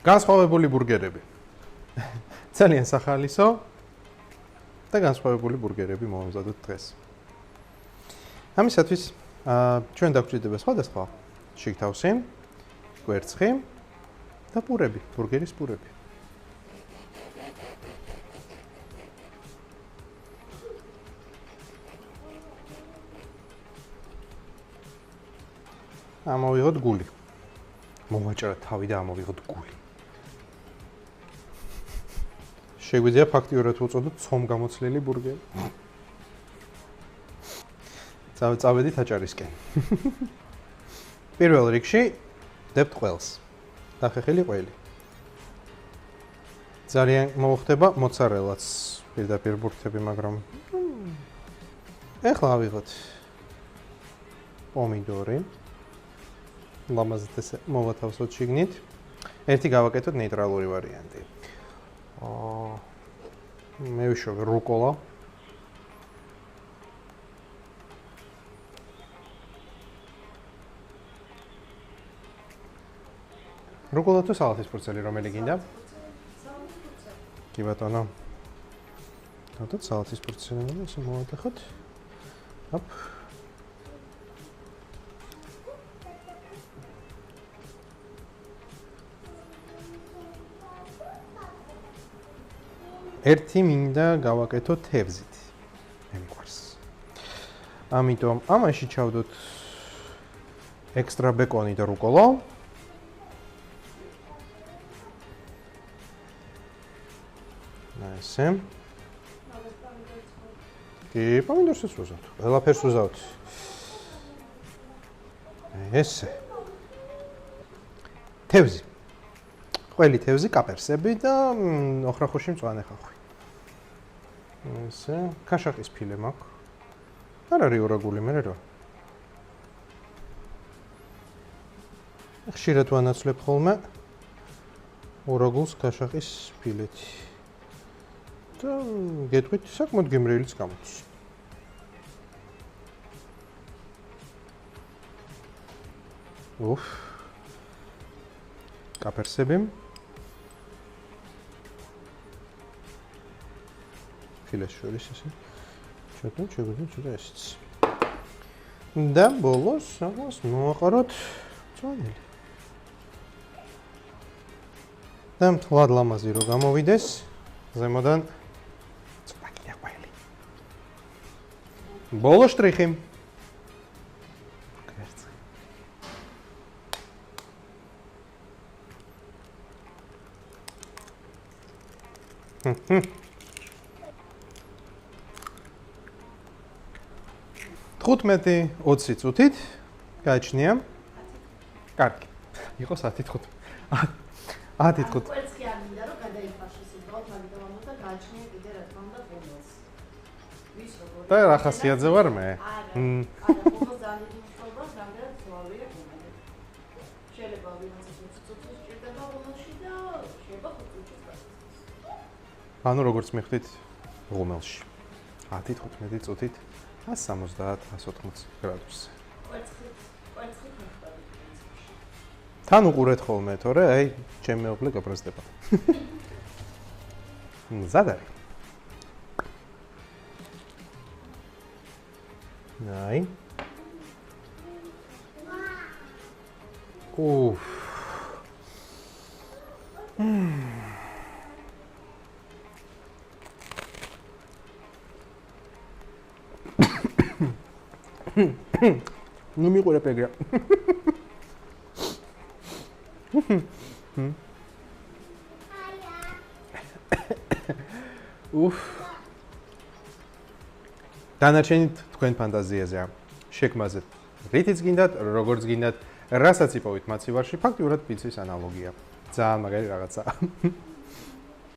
განსხვავებული ბურგერები. ძალიან სახალისო და განსხვავებული ბურგერები მოვამზადოთ დღეს. ამისათვის ჩვენ დაგვჭირდება სხვადასხვა შიგთავსი, კვერცხი და პურები, ბურგერის პურები. ამოვიღოთ გული. მოვაჭრათ თავი და ამოვიღოთ გული. შეგვიძლია ფაქტიურად უწოდოთ ცომგამოცლილი ბურგერი. წავედით აჭარისკენ. პირველ რიგში დებთ ყველს. დახეხილი ყველი. ძალიან მოუხდება მოცარელაც პირდაპირ ბურთები, მაგრამ ეხლა ავიღოთ პომიდორი. ლამაზად ესე მოვათავსოთ შიგნით. ერთი გავაკეთოთ ნეიტრალური ვარიანტი. მე ვიშოვე რუკოლა. რუკოლა თუ სალათის ფურცელი რომელი გინდა? კი ბატონო. დავდოთ სალათის ფურცელი, ესე მოვატეხოთ. ოპ. ერთი მინდა გავაკეთო თევზით. მე მიყვარს. ამიტომ ამაში ჩავდოთ ექსტრა ბეკონი და რუკოლა. ესე. კი, პომიდორსაც ვუზავთ. ყველაფერს ვუზავთ. ესე. თევზი. ყველი თევზი, კაპერსები და ოხრახუში მწვანე ხახვი. ესე, ქაშაყის ფილე მაქვს. არ არის ორაგული მე რა. ხშირად ვანაცვლებ ხოლმე ორაგულს ქაშაყის ფილეთი. და გეტყვით საკმაოდ გემრიელიც გამოდის. უფ. კაპერსები. ფილეს შორის ესე. შეგვიძლია ცოტა ესეც. და ბოლოს ამას მოვაყაროთ მწვანელი. და მთლად ლამაზი რო გამოვიდეს, ზემოდან ცოტა კიდე ყველი. ბოლო შტრიხი. ხუთმეტი 20 წუთით გააჩნია. კარგი. იყო 10-5. 10-5. კვერცხი არ მინდა რომ გადაიფაშოს უბრალოდ მაგიტომ ამბობ და გააჩნია კიდე რა თქმა უნდა ბოლოს. ვის როგორ? და რა ხასიათზე ვარ მე? არა, ბოლოს ძალიან მწოვრა, რამდენად ზვავია გუნდები. შეიძლება ვიღაცა 20 წუთი სჭირდება ბოლოსში და შეიძლება 5 წუთი გასცეს. ანუ როგორც მიხვდით ღუმელში 10-15 წუთით 170-180 გრადუსზე. კვერცხი ხდება. თან უყურეთ ხოლმე, თორე აი ჩემი მეუღლე გაბრაზდება. მზად არის. აი. უფ. ნუ მიყურე პეგრა. უფ. დანარჩენი თქვენ ფანტაზიაზეა. შექმაზეთ. რითიც გინდათ, როგორც გინდათ, რასაც იპოვით მაცივარში, ფაქტიურად პიცის ანალოგია. ძალიან მაგარი რაღაცაა.